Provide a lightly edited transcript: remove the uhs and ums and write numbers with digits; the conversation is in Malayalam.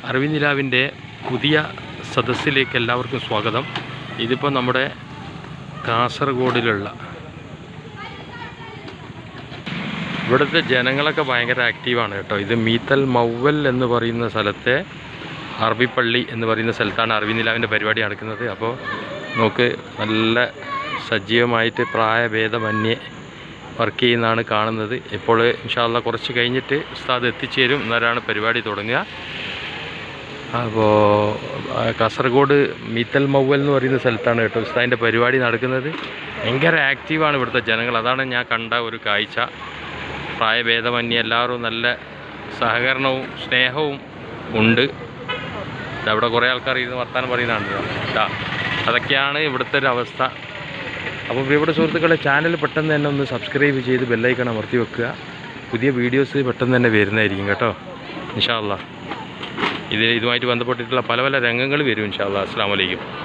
അറിവിനിലാവിൻ്റെ പുതിയ സദസ്സിലേക്ക് എല്ലാവർക്കും സ്വാഗതം. ഇതിപ്പോൾ നമ്മുടെ കാസർഗോഡിലുള്ള ഇവിടുത്തെ ജനങ്ങളൊക്കെ ഭയങ്കര ആക്റ്റീവാണ് കേട്ടോ. ഇത് മീത്തൽ മൗവൽ എന്ന് പറയുന്ന സ്ഥലത്തെ അറബിപ്പള്ളി എന്ന് പറയുന്ന സ്ഥലത്താണ് അറിവിനിലാവിൻ്റെ പരിപാടി നടക്കുന്നത്. അപ്പോൾ നമുക്ക് നല്ല സജീവമായിട്ട് പ്രായഭേദമന്യേ വർക്ക് ചെയ്യുന്നതാണ് കാണുന്നത്. ഇപ്പോൾ ഇൻഷാ അല്ലാഹ് കുറച്ച് കഴിഞ്ഞിട്ട് ഉസ്താദ് എത്തിച്ചേരും, എന്നാലാണ് പരിപാടി തുടങ്ങുക. അപ്പോൾ കാസർഗോഡ് മീത്തൽ മൗവൽ എന്ന് പറയുന്ന സ്ഥലത്താണ് കേട്ടോ ഉസ്താദിൻ്റെ പരിപാടി നടക്കുന്നത്. ഭയങ്കര ആക്റ്റീവാണ് ഇവിടുത്തെ ജനങ്ങൾ. അതാണ് ഞാൻ കണ്ട ഒരു കാഴ്ച. പ്രായഭേദമന്യേ എല്ലാവരും നല്ല സഹകരണവും സ്നേഹവും ഉണ്ട്. അവിടെ കുറേ ആൾക്കാർ ഇരുന്ന് വർത്താനം പറയുന്നതാണ് കേട്ടോ. അതൊക്കെയാണ് ഇവിടുത്തെ ഒരു അവസ്ഥ. അപ്പോൾ പ്രിയപ്പെട്ട സുഹൃത്തുക്കളെ, ചാനൽ പെട്ടെന്ന് തന്നെ ഒന്ന് സബ്സ്ക്രൈബ് ചെയ്ത് ബെല്ലൈക്കൺ അമർത്തി വെക്കുക. പുതിയ വീഡിയോസ് പെട്ടെന്ന് തന്നെ വരുന്നതായിരിക്കും കേട്ടോ ഇൻഷാ അല്ലാഹ്. ഇതുമായിട്ട് ബന്ധപ്പെട്ടിട്ടുള്ള പല രംഗങ്ങൾ വരും ഇൻഷാ അല്ലാഹ്. അസ്സലാമു അലൈക്കും.